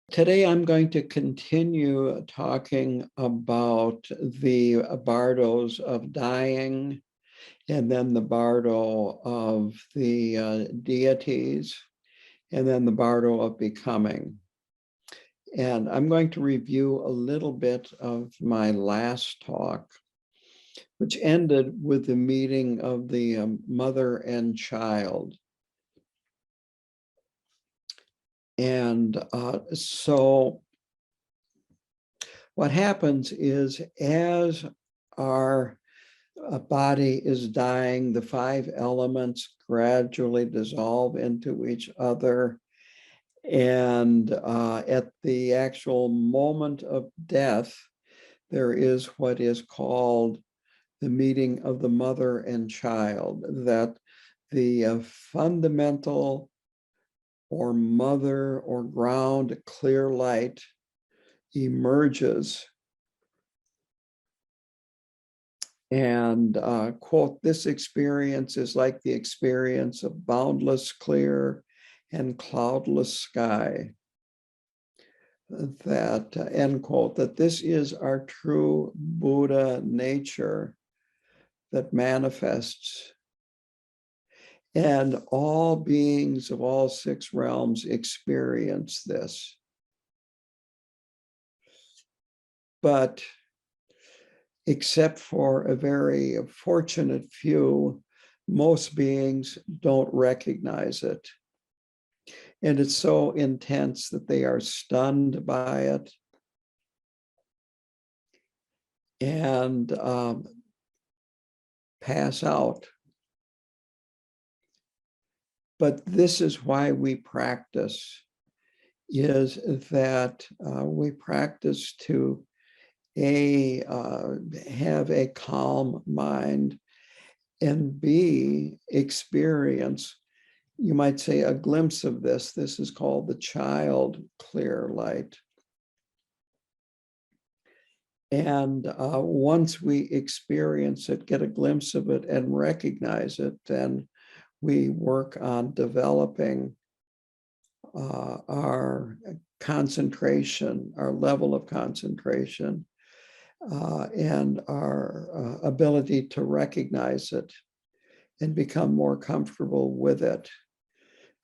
Today, I'm going to continue talking about the bardos of dying, and then the bardo of the deities, and then the bardo of becoming. And I'm going to review a little bit of my last talk, which ended with the meeting of the mother and child. And so what happens is, as our body is dying, the five elements gradually dissolve into each other. And at the actual moment of death, there is what is called the meeting of the mother and child, that the fundamental or mother or ground clear light emerges and quote, "This experience is like the experience of boundless clear and cloudless sky." That, end quote, that this is our true Buddha nature that manifests. And all beings of all six realms experience this. But except for a very fortunate few, most beings don't recognize it. And it's so intense that they are stunned by it and pass out. But this is why we practice, is that we practice to have a calm mind, and B, experience, you might say, a glimpse of this. This is called the child clear light. And once we experience it, get a glimpse of it and recognize it, then we work on developing our concentration, our level of concentration, and our ability to recognize it and become more comfortable with it.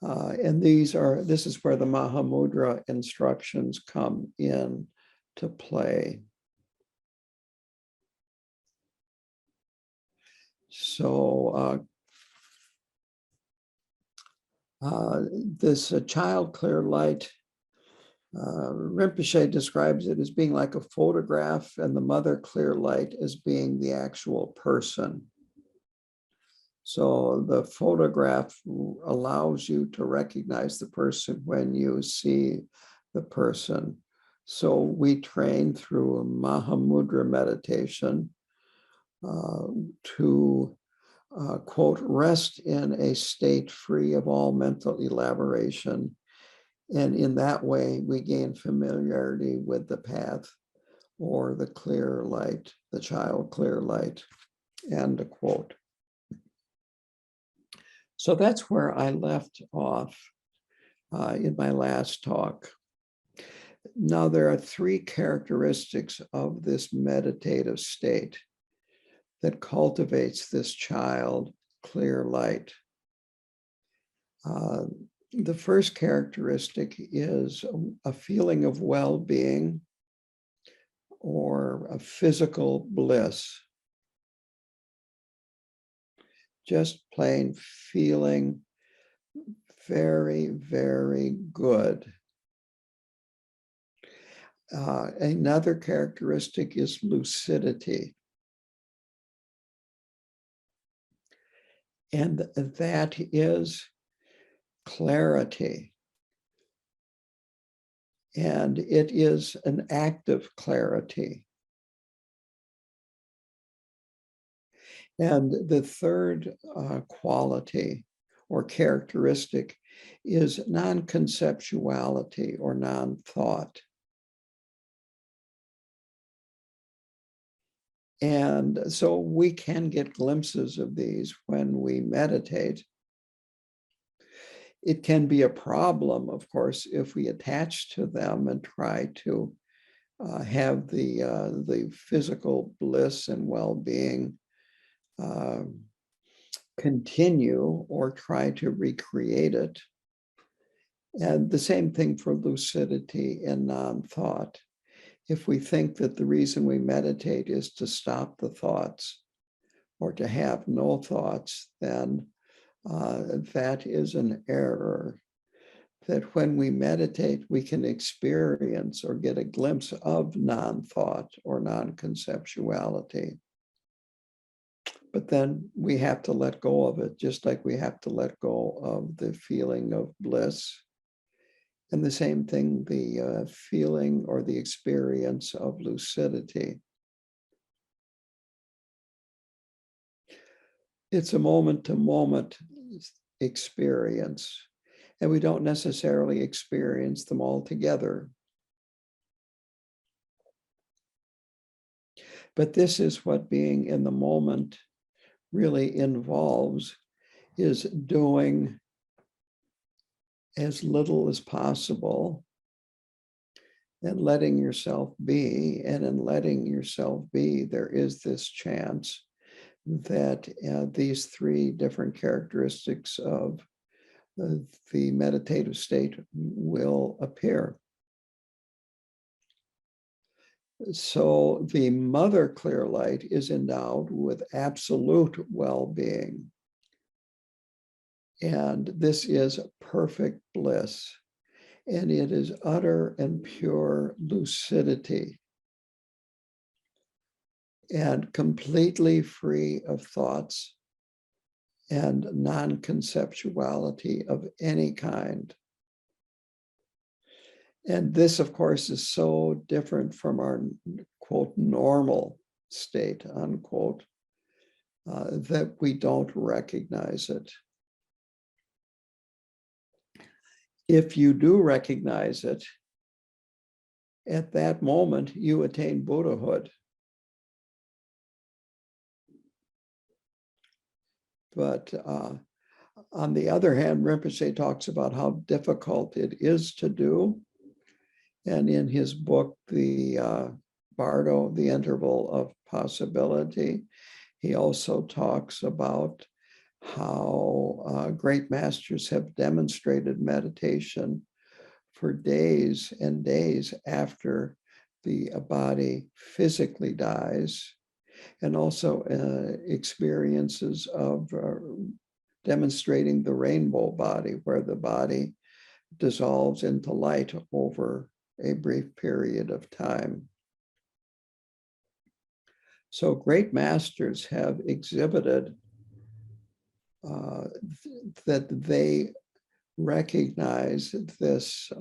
And this is where the Mahamudra instructions come in to play. So this child clear light, Rinpoche describes it as being like a photograph, and the mother clear light as being the actual person. So the photograph allows you to recognize the person when you see the person. So we train through a Mahamudra meditation to quote, "rest in a state free of all mental elaboration." And in that way, we gain familiarity with the path, or the clear light, the child clear light, end a quote. So that's where I left off in my last talk. Now, there are three characteristics of this meditative state that cultivates this child clear light. The first characteristic is a feeling of well-being or a physical bliss. Just plain feeling very, very good. Another characteristic is lucidity. And that is clarity. And it is an active clarity. And the third quality or characteristic is non-conceptuality or non-thought. And so we can get glimpses of these when we meditate. It can be a problem, of course, if we attach to them and try to have the physical bliss and well-being continue or try to recreate it. And the same thing for lucidity and non-thought. If we think that the reason we meditate is to stop the thoughts or to have no thoughts, then that is an error. That when we meditate, we can experience or get a glimpse of non-thought or non-conceptuality. But then we have to let go of it, just like we have to let go of the feeling of bliss. And the same thing, the feeling or the experience of lucidity. It's a moment-to-moment experience, and we don't necessarily experience them all together. But this is what being in the moment really involves, is doing as little as possible and letting yourself be. And in letting yourself be, there is this chance that these three different characteristics of the meditative state will appear. So the mother clear light is endowed with absolute well-being. And this is perfect bliss. And it is utter and pure lucidity. And completely free of thoughts and non-conceptuality of any kind. And this, of course, is so different from our, quote, normal state, unquote, that we don't recognize it. If you do recognize it, at that moment, you attain Buddhahood. But on the other hand, Rinpoche talks about how difficult it is to do. And in his book, the Bardo, The Interval of Possibility, he also talks about how great masters have demonstrated meditation for days and days after the body physically dies, and also experiences of demonstrating the rainbow body, where the body dissolves into light over a brief period of time. So great masters have exhibited that they recognize this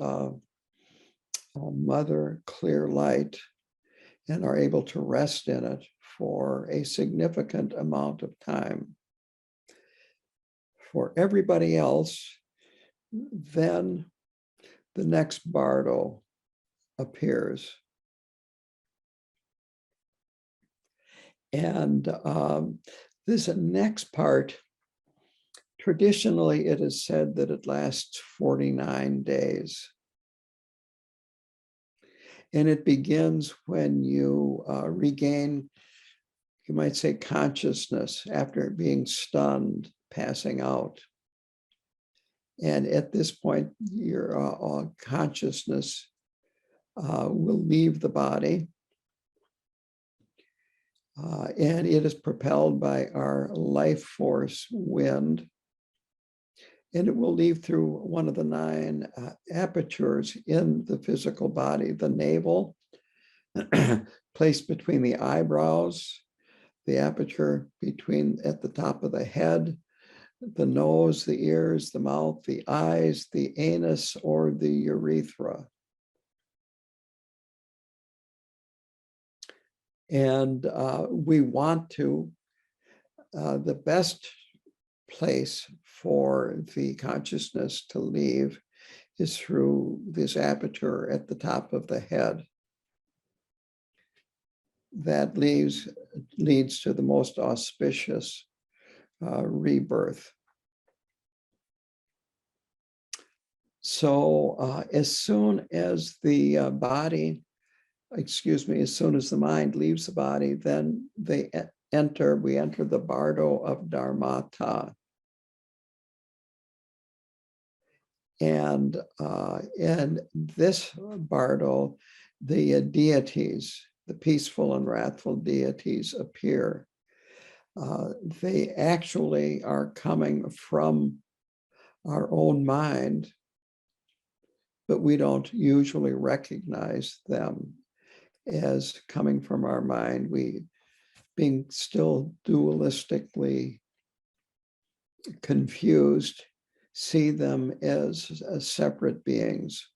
mother clear light and are able to rest in it for a significant amount of time. For everybody else, then the next Bardo appears. And this next part, traditionally, it is said that it lasts 49 days. And it begins when you regain, you might say, consciousness after being stunned, passing out. And at this point, your consciousness will leave the body. And it is propelled by our life force wind. And it will leave through one of the 9 apertures in the physical body, the navel, placed between the eyebrows, the aperture between at the top of the head, the nose, the ears, the mouth, the eyes, the anus, or the urethra. And we want to, the best place for the consciousness to leave is through this aperture at the top of the head. That leads to the most auspicious rebirth. So as soon as the as soon as the mind leaves the body, then we enter the Bardo of Dharmata. And in this Bardo, the deities, the peaceful and wrathful deities appear. They actually are coming from our own mind, but we don't usually recognize them as coming from our mind. We, being still dualistically confused, see them as separate beings.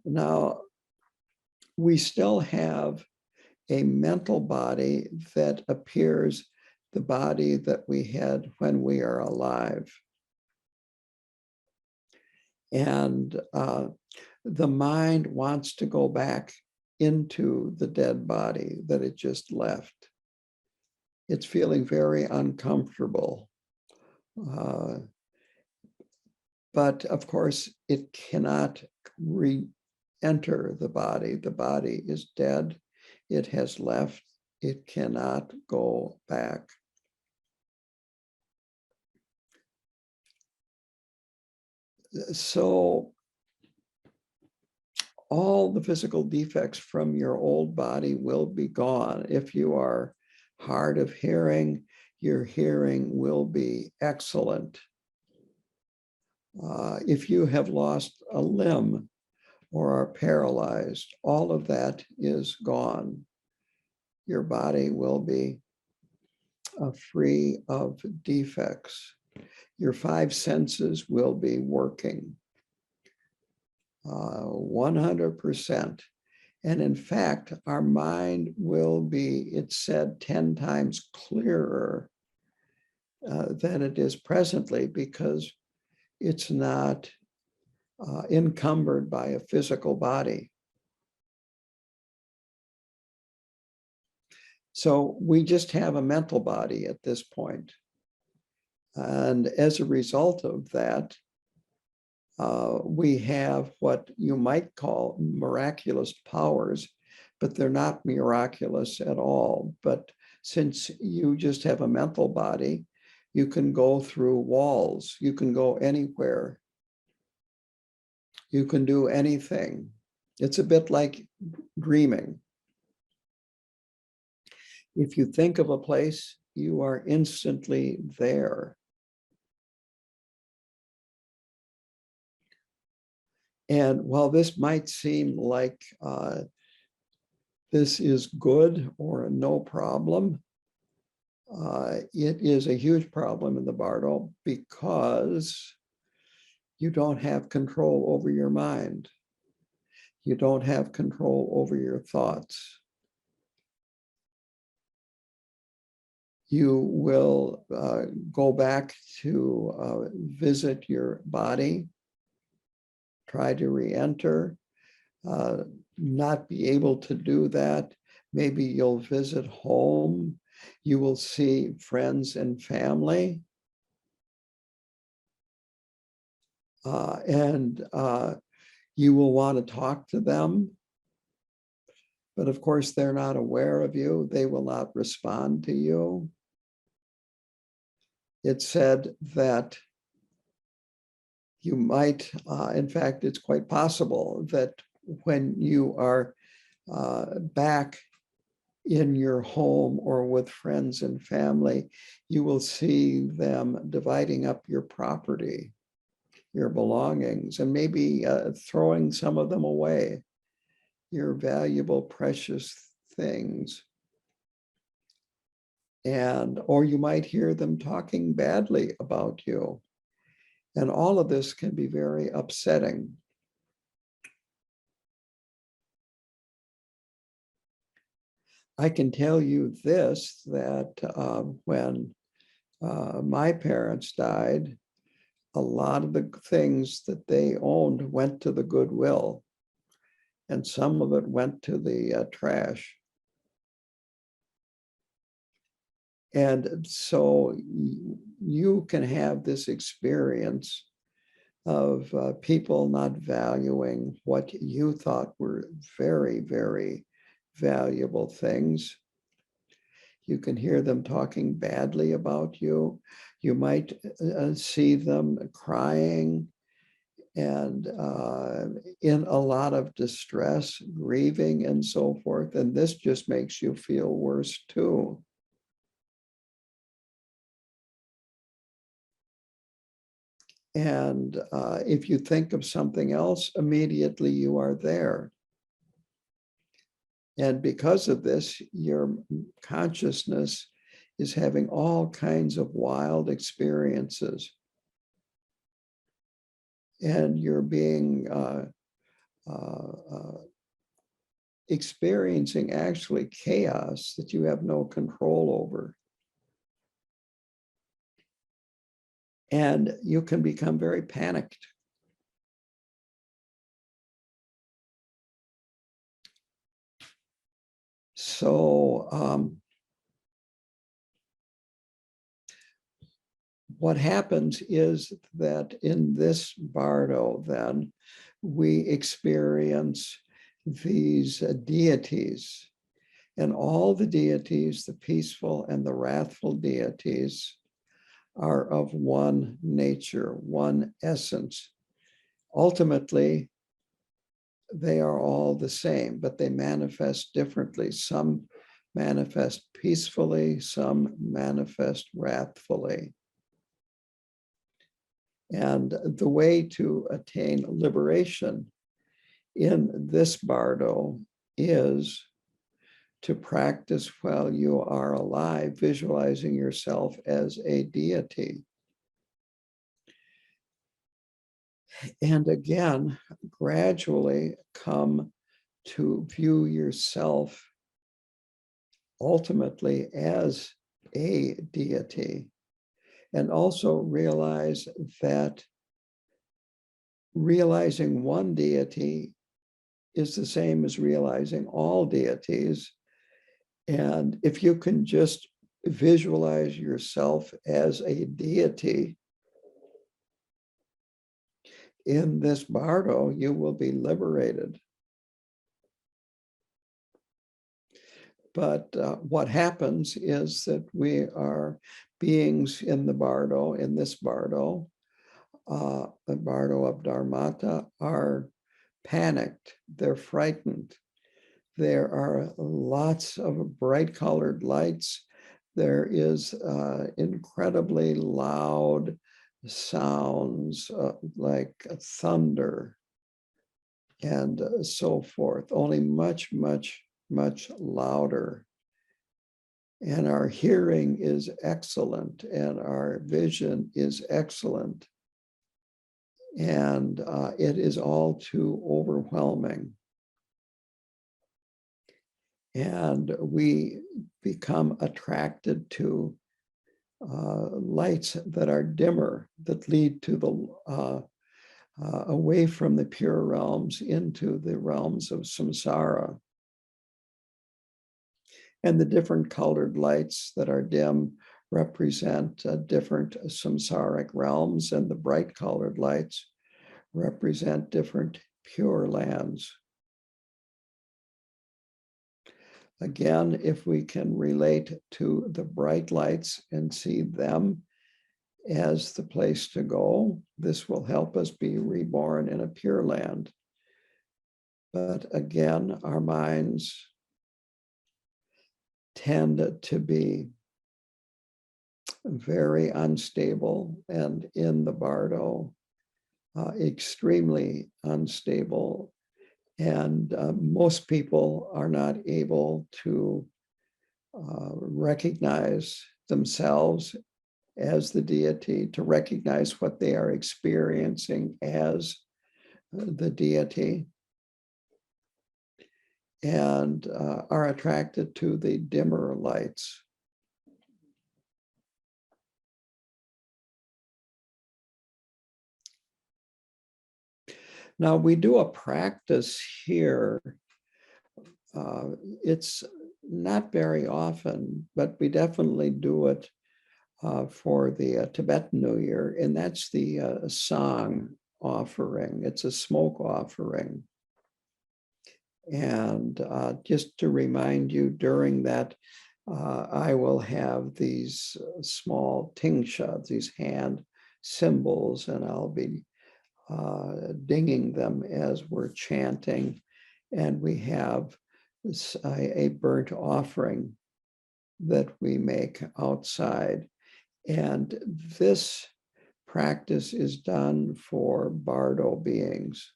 Now, we still have a mental body that appears the body that we had when we are alive. And the mind wants to go back into the dead body that it just left. It's feeling very uncomfortable. But of course, it cannot re-enter the body. The body is dead. It has left. It cannot go back. So all the physical defects from your old body will be gone. If you are hard of hearing, your hearing will be excellent. If you have lost a limb or are paralyzed, all of that is gone. Your body will be free of defects. Your five senses will be working 100%. And in fact, our mind will be, it's said, 10 times clearer than it is presently, because it's not encumbered by a physical body. So we just have a mental body at this point. And as a result of that, we have what you might call miraculous powers, but they're not miraculous at all. But since you just have a mental body, you can go through walls, you can go anywhere, you can do anything. It's a bit like dreaming. If you think of a place, you are instantly there. And while this might seem like this is good or no problem, it is a huge problem in the Bardo, because you don't have control over your mind. You don't have control over your thoughts. You will go back to visit your body, try to re-enter, not be able to do that. Maybe you'll visit home. You will see friends and family. And you will want to talk to them. But of course, they're not aware of you. They will not respond to you. It's said that you might, in fact, it's quite possible that when you are back in your home or with friends and family, you will see them dividing up your property, your belongings, and maybe throwing some of them away, your valuable, precious things. And, or you might hear them talking badly about you. And all of this can be very upsetting. I can tell you this, that when my parents died, a lot of the things that they owned went to the Goodwill, and some of it went to the trash. And so you can have this experience of people not valuing what you thought were very, very valuable things. You can hear them talking badly about you. You might see them crying and in a lot of distress, grieving, and so forth. And this just makes you feel worse too. And if you think of something else, immediately you are there. And because of this, your consciousness is having all kinds of wild experiences. And you're being experiencing actually chaos that you have no control over. And you can become very panicked. So what happens is that in this Bardo, then, we experience these deities. And all the deities, the peaceful and the wrathful deities, are of one nature, one essence. Ultimately, they are all the same, but they manifest differently. Some manifest peacefully, some manifest wrathfully. And the way to attain liberation in this Bardo is to practice while you are alive, visualizing yourself as a deity. And again, gradually come to view yourself ultimately as a deity. And also realize that realizing one deity is the same as realizing all deities. And if you can just visualize yourself as a deity in this Bardo, you will be liberated. But what happens is that we are beings in the Bardo, in this Bardo, the Bardo of Dharmata, are panicked, they're frightened. There are lots of bright colored lights. There is incredibly loud sounds like thunder and so forth, only much, much, much louder. And our hearing is excellent and our vision is excellent. And it is all too overwhelming. And we become attracted to lights that are dimmer, that lead to the away from the pure realms into the realms of samsara. And the different colored lights that are dim represent different samsaric realms, and the bright colored lights represent different pure lands. Again, if we can relate to the bright lights and see them as the place to go, this will help us be reborn in a pure land. But again, our minds tend to be very unstable, and in the Bardo, extremely unstable. And most people are not able to recognize themselves as the deity, to recognize what they are experiencing as the deity, and are attracted to the dimmer lights. Now, we do a practice here. It's not very often, but we definitely do it for the Tibetan New Year, and that's the song offering. It's a smoke offering. And just to remind you, during that, I will have these small tingsha, these hand symbols, and I'll be dinging them as we're chanting. And we have a burnt offering that we make outside. And this practice is done for Bardo beings,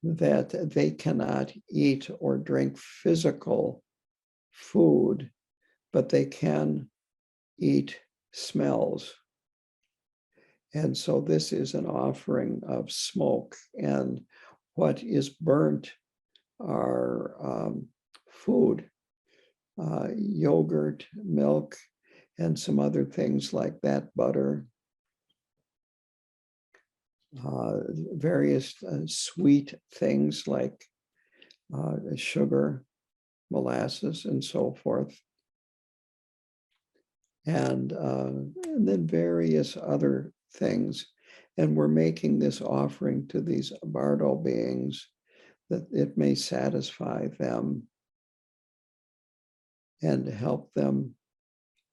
that they cannot eat or drink physical food, but they can eat smells. And so this is an offering of smoke, and what is burnt are food, yogurt, milk, and some other things like that, butter, various sweet things like sugar, molasses, and so forth. And then various other things. And we're making this offering to these Bardo beings that it may satisfy them and help them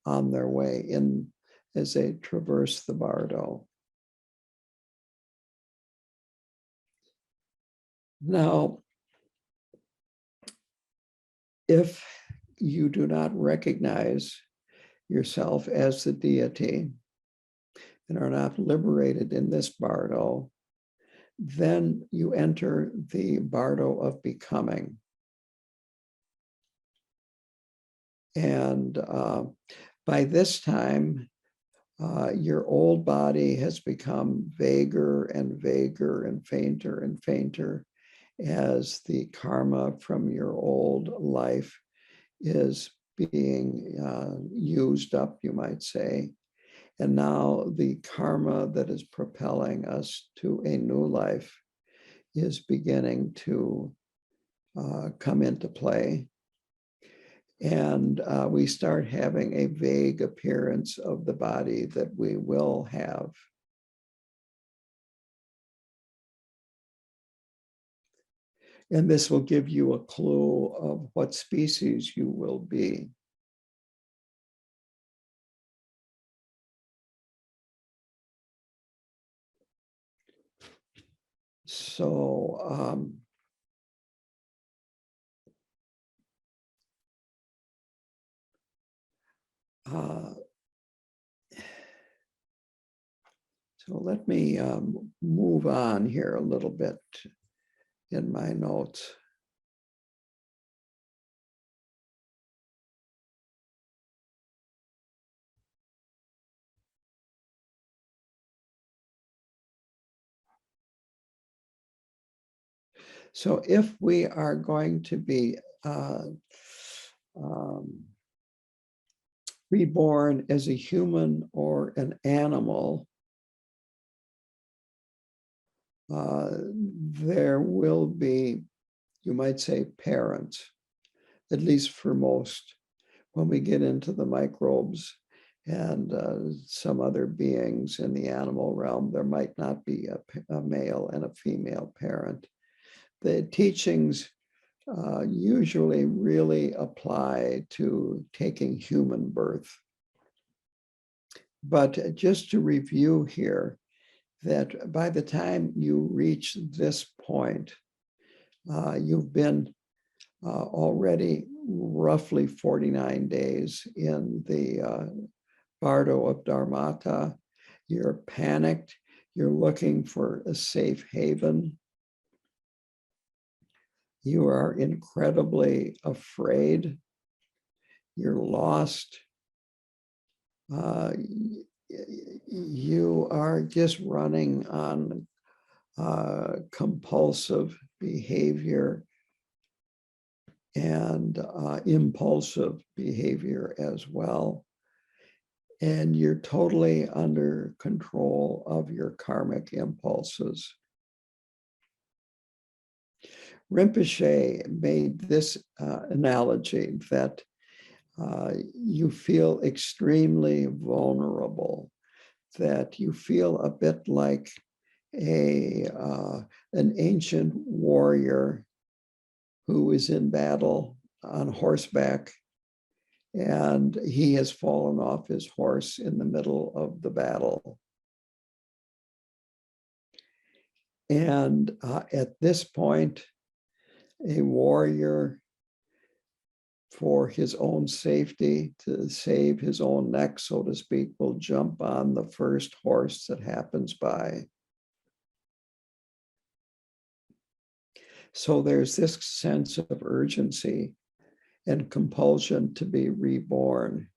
on their way in as they traverse the Bardo. Now, if you do not recognize yourself as the deity and are not liberated in this Bardo, then you enter the Bardo of becoming. And by this time, your old body has become vaguer and vaguer and fainter as the karma from your old life is being used up, you might say. And now the karma that is propelling us to a new life is beginning to come into play. And we start having a vague appearance of the body that we will have. And this will give you a clue of what species you will be. So, so let me move on here a little bit in my notes. So if we are going to be reborn as a human or an animal, there will be, you might say, parents, at least for most. When we get into the microbes and some other beings in the animal realm, there might not be a male and a female parent. The teachings usually really apply to taking human birth. But just to review here, that by the time you reach this point, you've been already roughly 49 days in the Bardo of Dharmata. You're panicked. You're looking for a safe haven. You are incredibly afraid. You're lost. You are just running on compulsive behavior and impulsive behavior as well. And you're totally under control of your karmic impulses. Rinpoche made this analogy that you feel extremely vulnerable, that you feel a bit like an ancient warrior who is in battle on horseback, and he has fallen off his horse in the middle of the battle. And at this point, a warrior, for his own safety, to save his own neck, so to speak, will jump on the first horse that happens by. So there's this sense of urgency and compulsion to be reborn.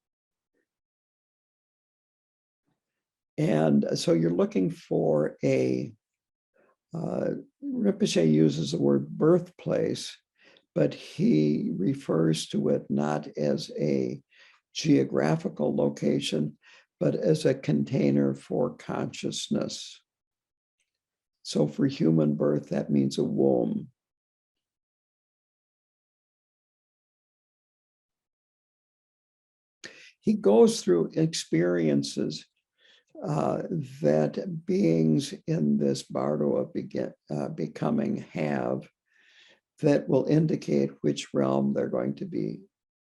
And so you're looking for Rinpoche uses the word birthplace, but he refers to it not as a geographical location, but as a container for consciousness. So for human birth, that means a womb. He goes through experiences that beings in this bardo of becoming have, that will indicate which realm they're going to be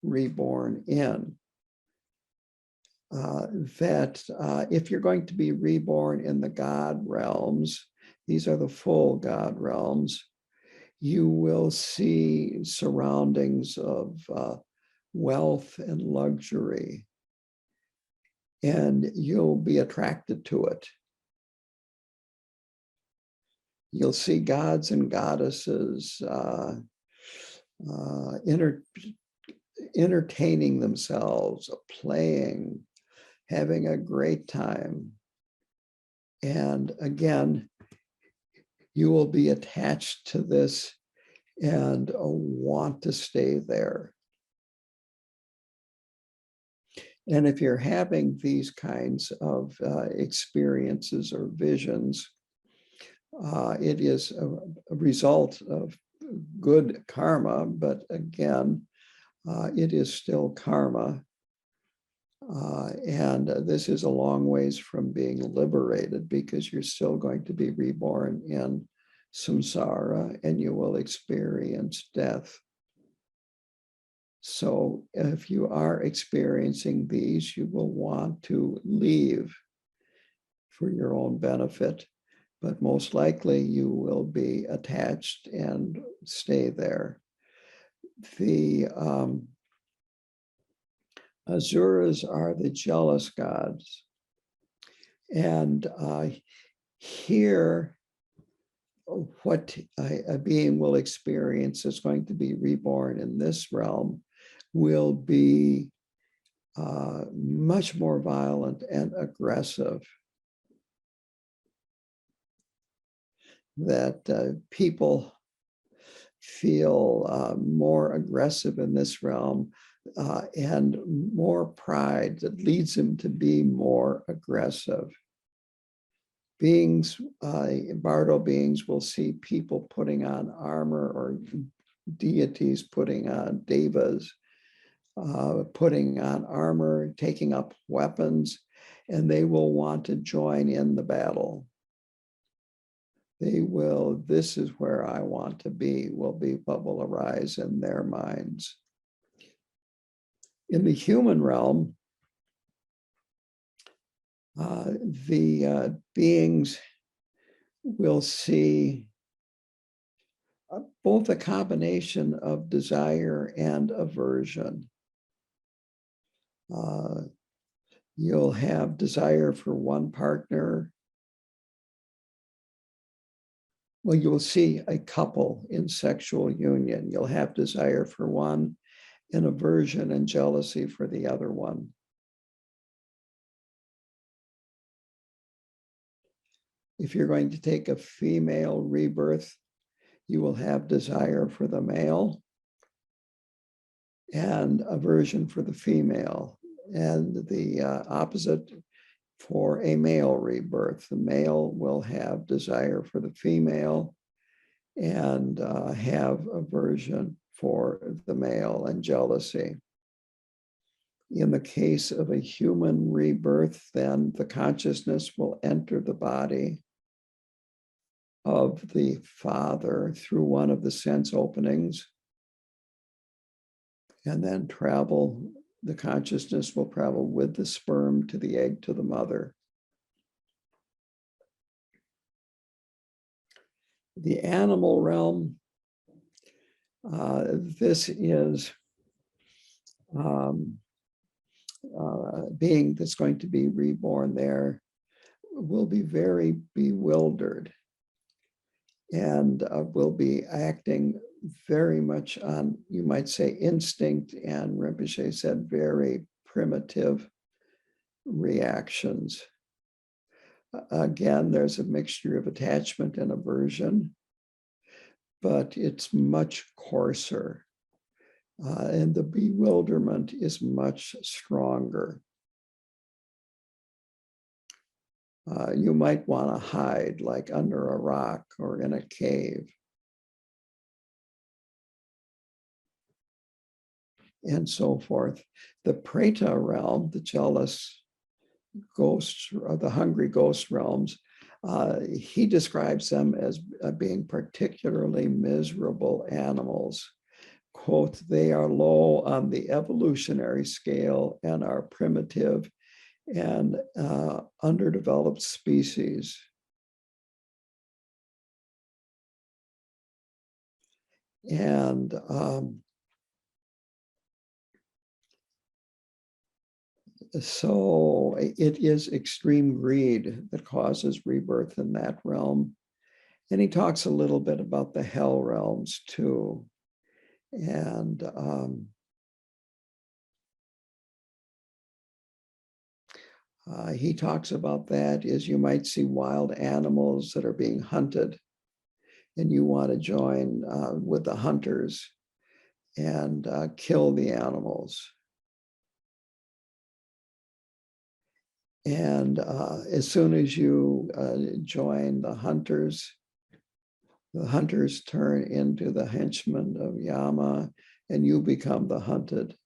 reborn in. If you're going to be reborn in the God realms, these are the full God realms, you will see surroundings of wealth and luxury, and you'll be attracted to it. You'll see gods and goddesses entertaining themselves, playing, having a great time. And again, you will be attached to this and want to stay there. And if you're having these kinds of experiences or visions, it is a result of good karma, but again, it is still karma. And this is a long ways from being liberated, because you're still going to be reborn in samsara and you will experience death. So if you are experiencing these, you will want to leave for your own benefit, but most likely you will be attached and stay there. The Asuras are the jealous gods. And here, what a being will experience is going to be reborn in this realm will be much more violent and aggressive. That people feel more aggressive in this realm and more pride that leads them to be more aggressive. Beings, Bardo beings will see people putting on armor, or deities putting on devas, putting on armor, taking up weapons, and they will want to join in the battle. They will, this is where I want to be, will be what will arise in their minds. In the human realm, the beings will see both a combination of desire and aversion. You'll have desire for one partner. Well, you'll see a couple in sexual union. You'll have desire for one and aversion and jealousy for the other one. If you're going to take a female rebirth, you will have desire for the male and aversion for the female. And the opposite for a male rebirth. The male will have desire for the female and have aversion for the male and jealousy. In the case of a human rebirth, then the consciousness will enter the body of the father through one of the sense openings, and then the consciousness will travel with the sperm to the egg to the mother. The animal realm, this is being that's going to be reborn there will be very bewildered and will be acting very much on, you might say, instinct, and Rinpoche said very primitive reactions. Again, there's a mixture of attachment and aversion, but it's much coarser. And the bewilderment is much stronger. You might want to hide, like under a rock or in a cave. And so forth. The Preta realm, the jealous ghosts, or the hungry ghost realms, he describes them as being particularly miserable animals. Quote, they are low on the evolutionary scale and are primitive and underdeveloped species. And so it is extreme greed that causes rebirth in that realm. And he talks a little bit about the hell realms too. And he talks about that as you might see wild animals that are being hunted, and you want to join with the hunters and kill the animals. And as soon as you join the hunters turn into the henchmen of Yama, and you become the hunted.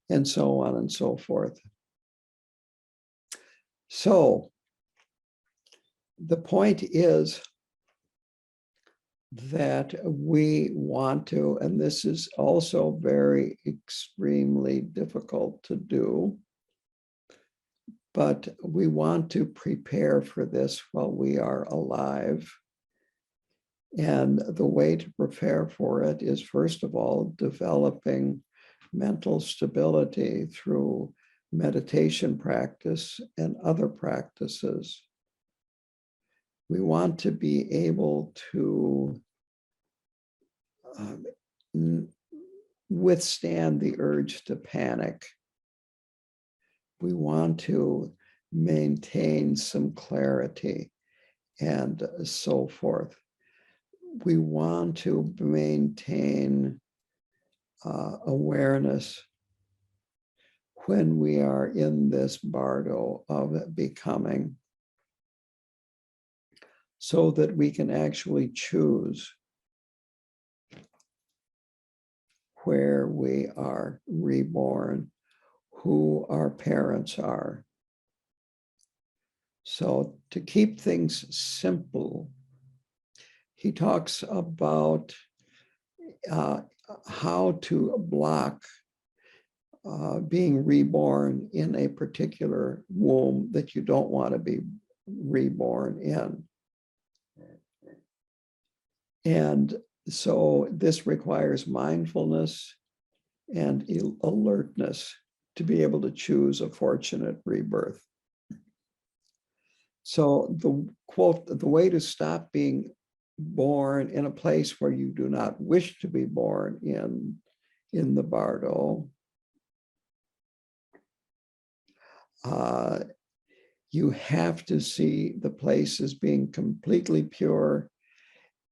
And so on and so forth. So the point is that we want to, and this is also very extremely difficult to do, but we want to prepare for this while we are alive. And the way to prepare for it is, first of all, developing mental stability through meditation practice and other practices. We want to be able to withstand the urge to panic. We want to maintain some clarity and so forth. We want to maintain awareness when we are in this bardo of becoming, so that we can actually choose where we are reborn, who our parents are. So to keep things simple, he talks about how to block being reborn in a particular womb that you don't want to be reborn in. And so this requires mindfulness and alertness to be able to choose a fortunate rebirth. So the quote, the way to stop being born in a place where you do not wish to be born in the bardo, you have to see the place as being completely pure,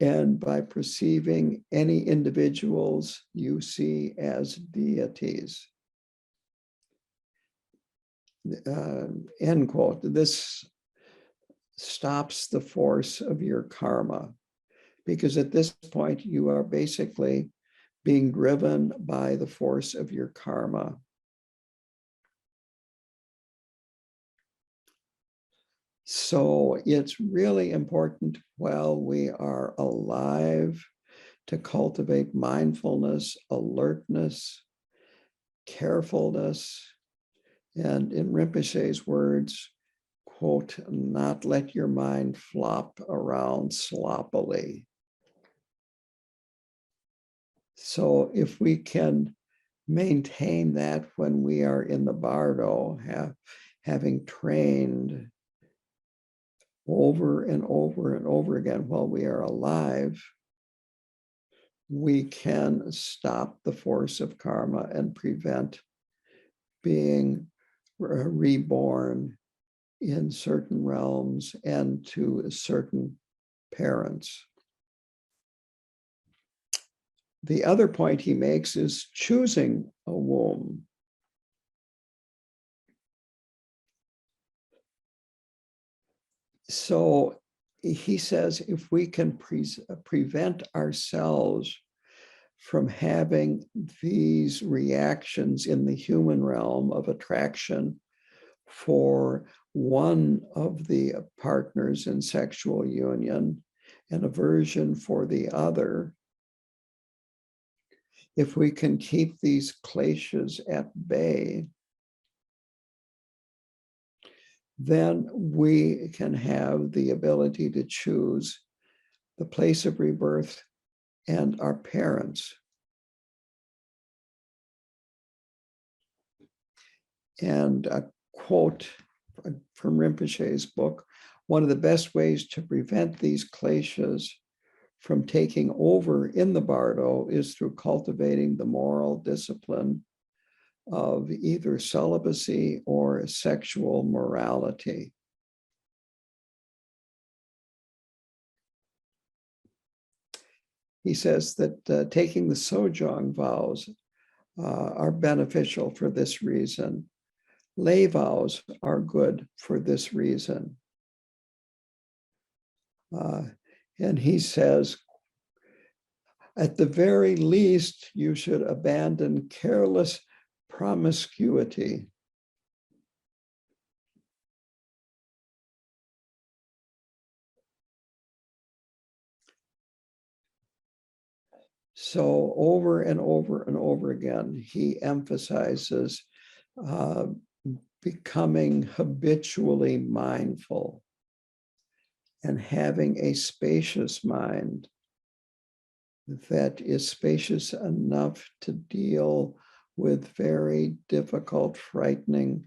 and by perceiving any individuals you see as deities. End quote. This stops the force of your karma, because at this point you are basically being driven by the force of your karma. So it's really important while we are alive to cultivate mindfulness, alertness, carefulness, and in Rinpoche's words, quote, not let your mind flop around sloppily. So if we can maintain that when we are in the Bardo, having trained over and over and over again while we are alive, we can stop the force of karma and prevent being reborn in certain realms and to certain parents. The other point he makes is choosing a womb. So he says if we can prevent ourselves from having these reactions in the human realm of attraction for one of the partners in sexual union and aversion for the other, if we can keep these kleshas at bay, then we can have the ability to choose the place of rebirth and our parents. And a quote from Rinpoche's book, one of the best ways to prevent these kleshas from taking over in the Bardo is through cultivating the moral discipline of either celibacy or sexual morality. He says that taking the Sojong vows are beneficial for this reason. Lay vows are good for this reason. And he says, at the very least, you should abandon careless promiscuity. So over and over and over again, he emphasizes becoming habitually mindful and having a spacious mind that is spacious enough to deal with very difficult, frightening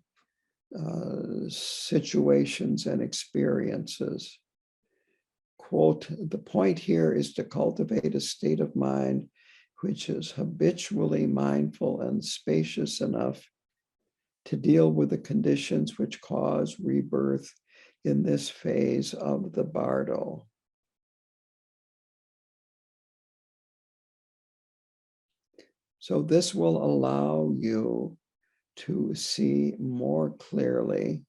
situations and experiences. Quote, the point here is to cultivate a state of mind which is habitually mindful and spacious enough to deal with the conditions which cause rebirth in this phase of the Bardo. So this will allow you to see more clearly,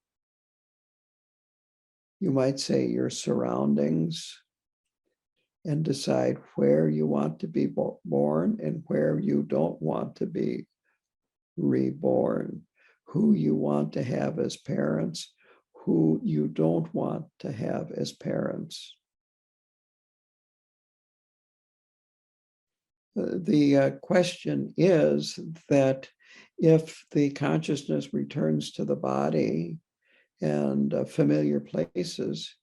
you might say, your surroundings and decide where you want to be born and where you don't want to be reborn, who you want to have as parents, who you don't want to have as parents. The question is that if the consciousness returns to the body and familiar places,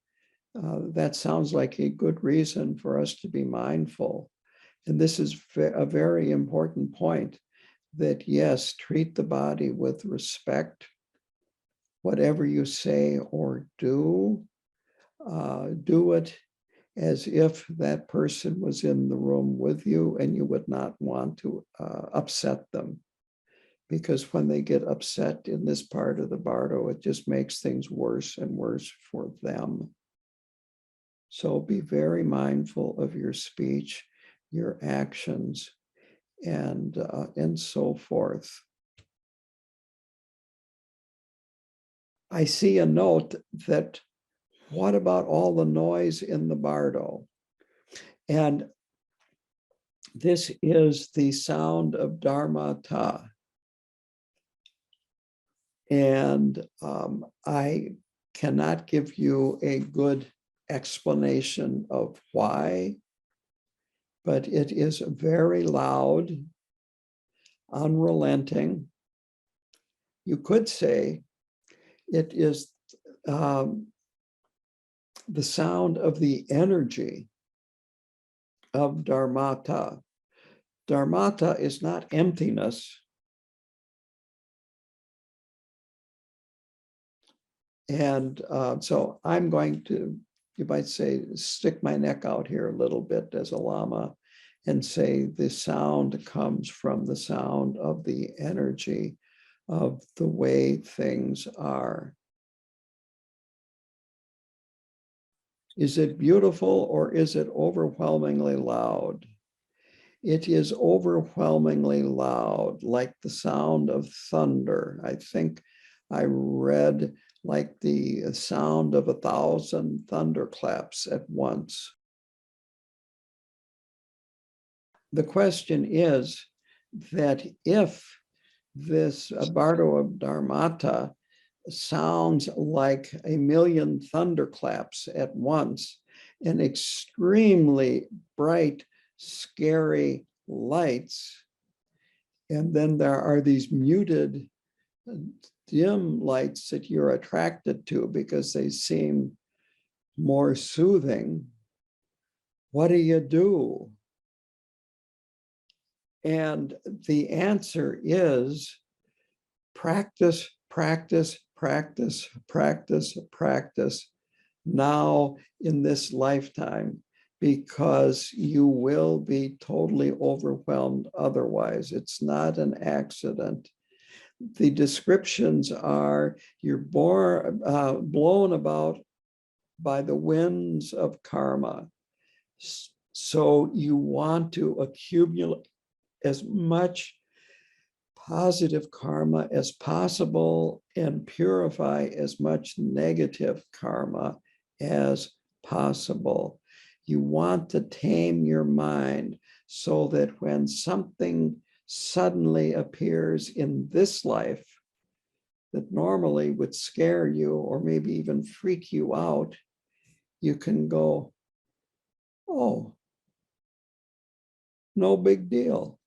that sounds like a good reason for us to be mindful. And this is a very important point, that yes, treat the body with respect. Whatever you say or do, do it as if that person was in the room with you and you would not want to upset them. Because when they get upset in this part of the Bardo, it just makes things worse and worse for them. So be very mindful of your speech, your actions, and so forth. I see a note that, what about all the noise in the Bardo? And this is the sound of Dharmata. And I cannot give you a good explanation of why, but it is very loud, unrelenting. You could say it is the sound of the energy of dharmata. Dharmata is not emptiness. And so I'm going to, you might say, stick my neck out here a little bit as a lama and say the sound comes from the sound of the energy of the way things are. Is it beautiful or is it overwhelmingly loud? It is overwhelmingly loud, like the sound of thunder. I think I read like the sound of 1,000 thunderclaps at once. The question is that if this Bardo of Dharmata sounds like 1,000,000 thunderclaps at once, and extremely bright, scary lights, and then there are these muted, dim lights that you're attracted to because they seem more soothing, what do you do? And the answer is practice, practice, practice, practice, practice now in this lifetime, because you will be totally overwhelmed otherwise. It's not an accident. The descriptions are you're blown about by the winds of karma. So you want to accumulate as much positive karma as possible and purify as much negative karma as possible. You want to tame your mind so that when something suddenly appears in this life that normally would scare you or maybe even freak you out, you can go, oh, no big deal.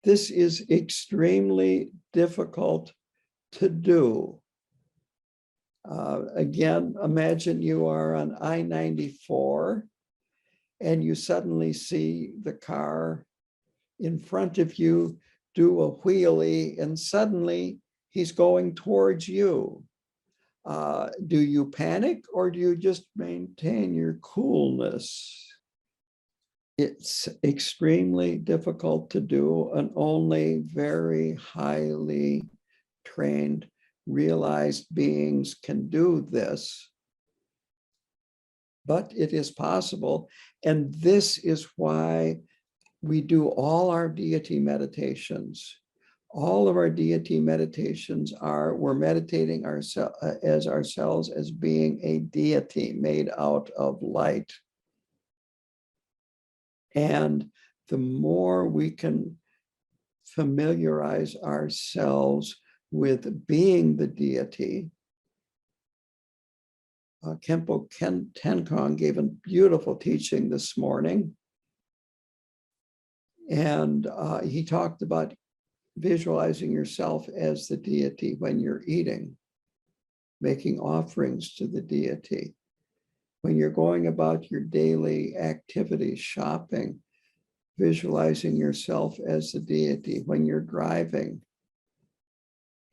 This is extremely difficult to do. Again, imagine you are on I-94 and you suddenly see the car in front of you do a wheelie and suddenly he's going towards you. Do you panic or do you just maintain your coolness? It's extremely difficult to do, and only very highly trained, realized beings can do this. But it is possible, and this is why we do all our deity meditations. All of our deity meditations are, we're meditating ourselves as being a deity made out of light. And the more we can familiarize ourselves with being the deity, Khenpo Tenkong gave a beautiful teaching this morning. And he talked about visualizing yourself as the deity when you're eating, making offerings to the deity. When you're going about your daily activities, shopping, visualizing yourself as the deity. When you're driving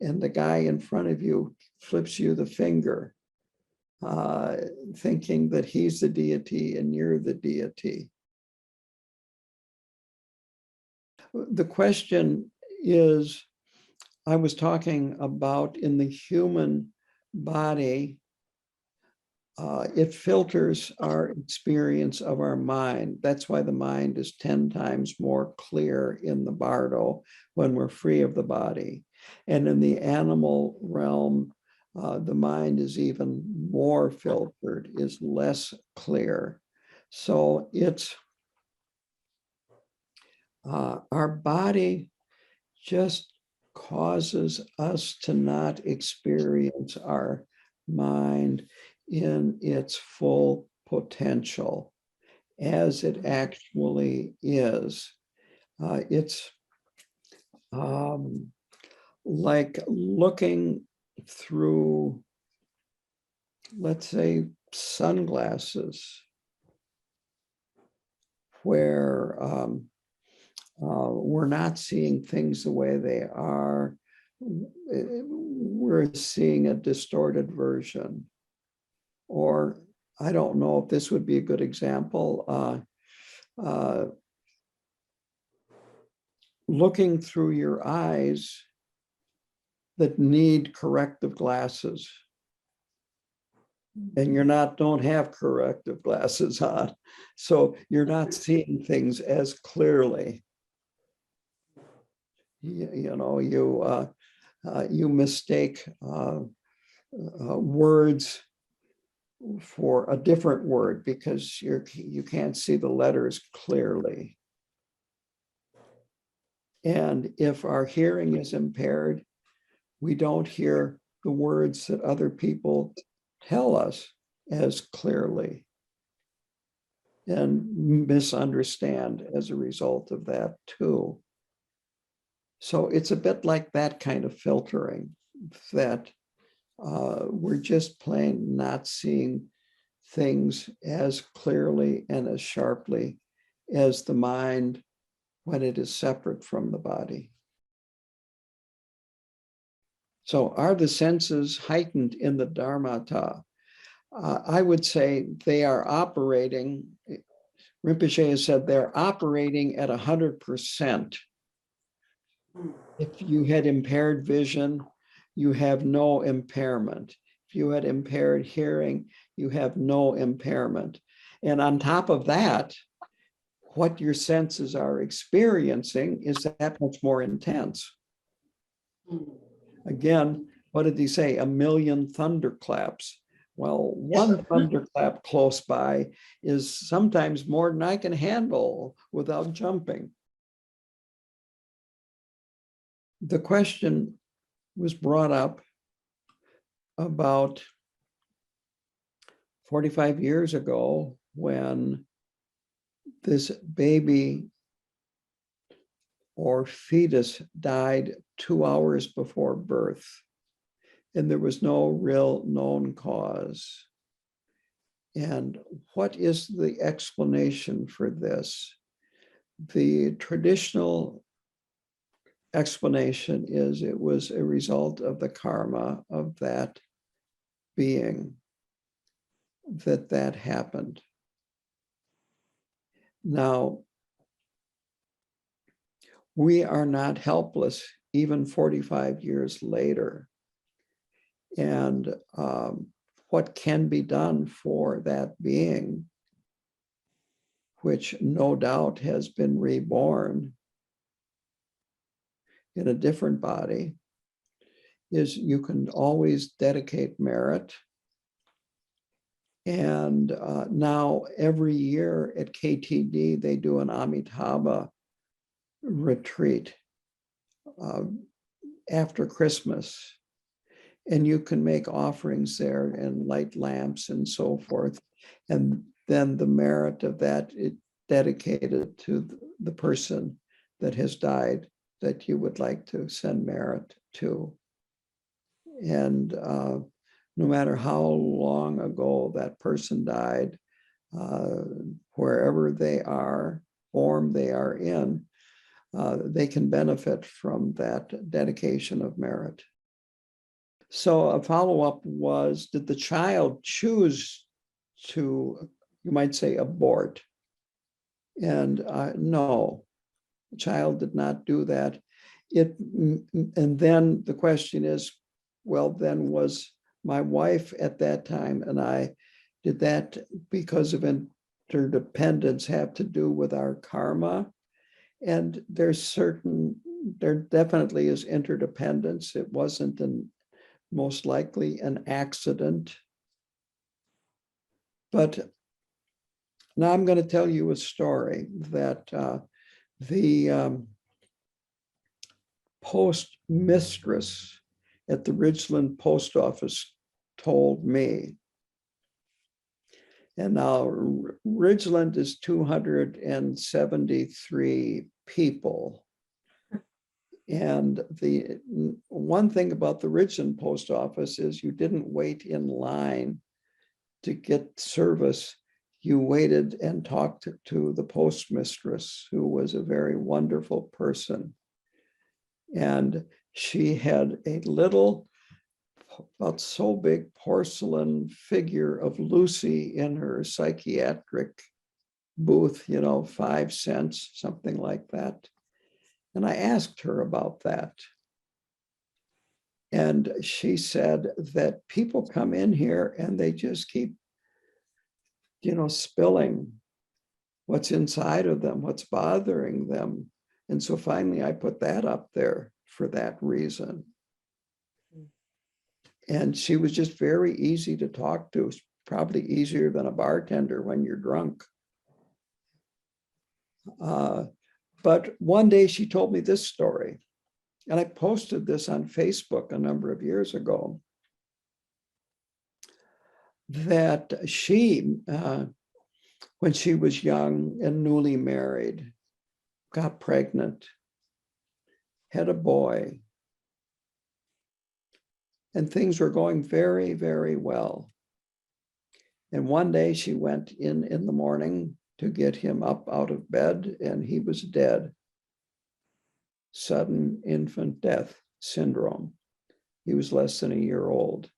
and the guy in front of you flips you the finger, thinking that he's the deity and you're the deity. The question is, I was talking about in the human body, it filters our experience of our mind. That's why the mind is 10 times more clear in the Bardo when we're free of the body. And in the animal realm, the mind is even more filtered, is less clear. So it's our body just causes us to not experience our mind in its full potential as it actually is. It's like looking through, let's say, sunglasses, where we're not seeing things the way they are. We're seeing a distorted version. Or I don't know if this would be a good example. Looking through your eyes that need corrective glasses, and don't have corrective glasses on, so you're not seeing things as clearly. You mistake words for a different word because you can't see the letters clearly. And if our hearing is impaired, we don't hear the words that other people tell us as clearly, and misunderstand as a result of that too. So it's a bit like that kind of filtering, that we're just plain not seeing things as clearly and as sharply as the mind when it is separate from the body. So are the senses heightened in the Dharmata? I would say they are operating, Rinpoche has said they're operating at 100%. If you had impaired vision, you have no impairment. If you had impaired hearing, you have no impairment. And on top of that, what your senses are experiencing is that much more intense. Again, what did he say? 1,000,000 thunderclaps. Well, one thunderclap close by is sometimes more than I can handle without jumping. The question was brought up about 45 years ago when this baby or fetus died 2 hours before birth, and there was no real known cause. And what is the explanation for this? The traditional explanation is it was a result of the karma of that being that happened. Now, we are not helpless even 45 years later. And what can be done for that being, which no doubt has been reborn in a different body, is you can always dedicate merit. And now every year at KTD, they do an Amitabha retreat after Christmas. And you can make offerings there and light lamps and so forth. And then the merit of that is dedicated to the person that has died that you would like to send merit to. And no matter how long ago that person died, wherever they are, form they are in, they can benefit from that dedication of merit. So a follow-up was, did the child choose to, you might say, abort? And no, the child did not do that. And then the question is, well, then was my wife at that time and I, did that because of interdependence have to do with our karma? And there definitely is interdependence. It wasn't most likely an accident. But now I'm going to tell you a story that the post mistress at the Ridgeland post office told me. And now Ridgeland is 273 people. And the one thing about the Ridgeland post office is you didn't wait in line to get service. You waited and talked to the postmistress, who was a very wonderful person. And she had a little, about so big, porcelain figure of Lucy in her psychiatric booth, 5 cents, something like that. And I asked her about that. And she said that people come in here and they just keep, spilling what's inside of them, what's bothering them. And so finally I put that up there for that reason. And she was just very easy to talk to, probably easier than a bartender when you're drunk. But one day she told me this story, and I posted this on Facebook a number of years ago, that she, when she was young and newly married, got pregnant, had a boy, and things were going very, very well. And one day she went in the morning to get him up out of bed, and he was dead. Sudden infant death syndrome. He was less than a year old.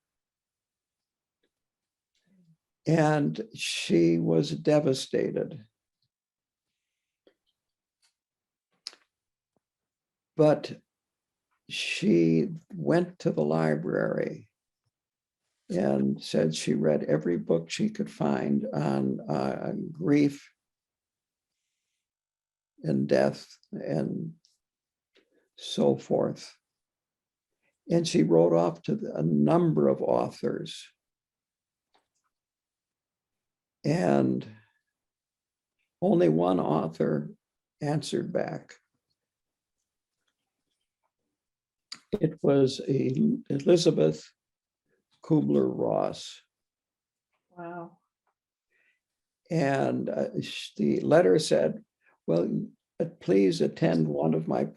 And she was devastated. But she went to the library and said she read every book she could find on grief and death and so forth. And she wrote off to a number of authors. And only one author answered back. It was Elizabeth Kubler-Ross. Wow. And the letter said, well, please attend one of my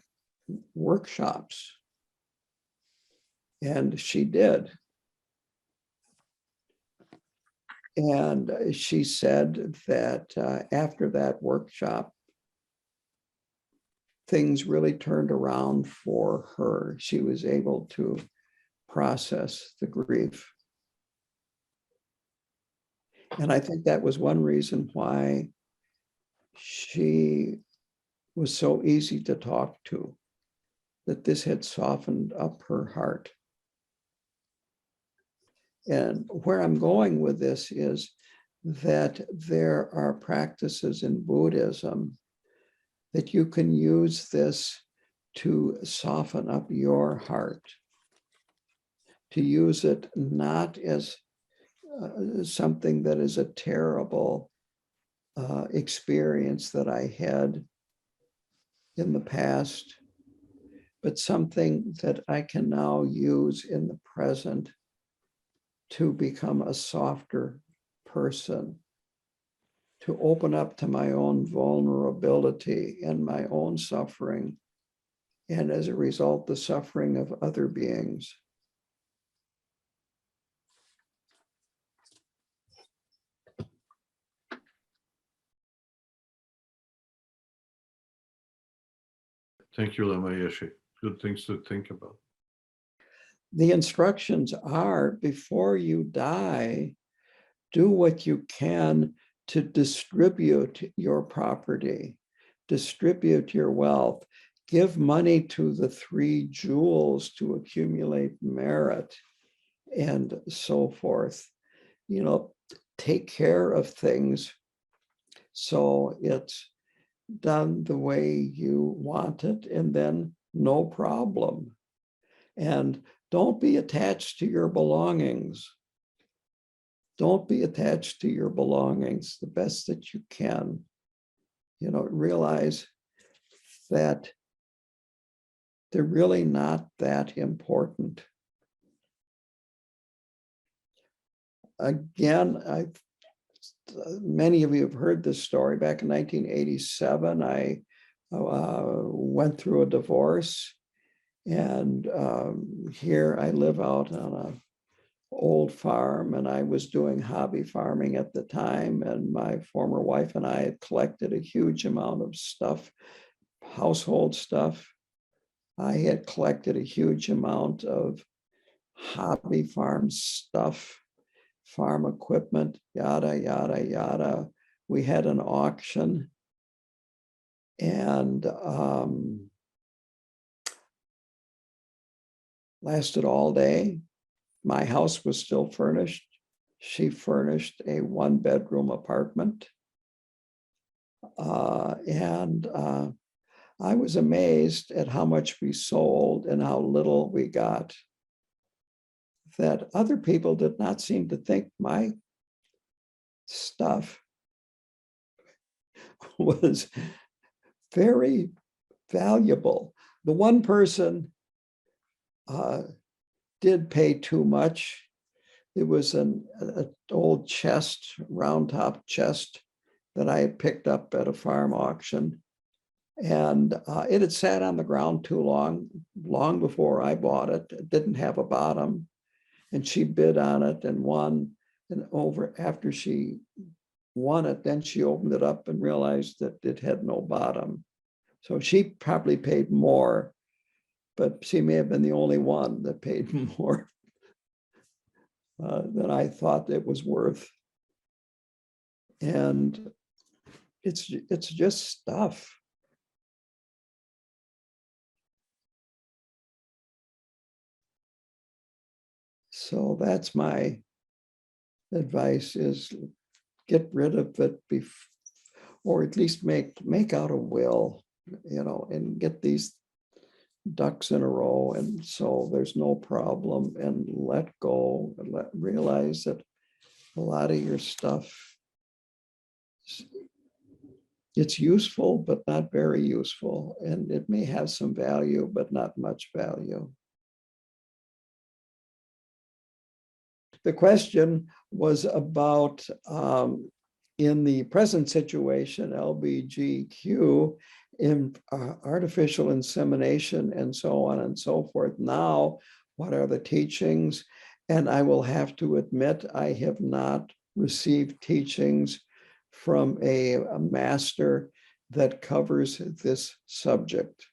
workshops. And she did. And she said that after that workshop, things really turned around for her. She was able to process the grief. And I think that was one reason why she was so easy to talk to, that this had softened up her heart. And where I'm going with this is that there are practices in Buddhism that you can use this to soften up your heart, to use it not as something that is a terrible experience that I had in the past, but something that I can now use in the present to become a softer person, to open up to my own vulnerability and my own suffering, and as a result, the suffering of other beings. Thank you, Lama Yeshe. Good things to think about. The instructions are, before you die, do what you can to distribute your property, distribute your wealth, give money to the 3 jewels to accumulate merit, and so forth. Take care of things so it's done the way you want it, and then no problem. And don't be attached to your belongings. Don't be attached to your belongings the best that you can. Realize that they're really not that important. Again, many of you have heard this story. Back in 1987, I went through a divorce, and here I live out on an old farm, and I was doing hobby farming at the time, and my former wife and I had collected a huge amount of stuff, household stuff. I had collected a huge amount of hobby farm stuff, farm equipment, yada, yada, yada. We had an auction, and lasted all day. My house was still furnished. She furnished a one-bedroom apartment. And I was amazed at how much we sold and how little we got. That other people did not seem to think my stuff was very valuable. The one person did pay too much. It was an old chest, round top chest that I had picked up at a farm auction. And it had sat on the ground too long before I bought it. It didn't have a bottom. And she bid on it and won. And after she won it, then she opened it up and realized that it had no bottom. So she probably paid more, but she may have been the only one that paid more than I thought it was worth. And it's just stuff. So that's my advice, is get rid of it, or at least make out a will, and get these ducks in a row, and so there's no problem, and let go, and realize that a lot of your stuff, it's useful, but not very useful, and it may have some value, but not much value. The question was about, in the present situation, LBGQ, in artificial insemination and so on and so forth. Now, what are the teachings? And I will have to admit, I have not received teachings from a master that covers this subject.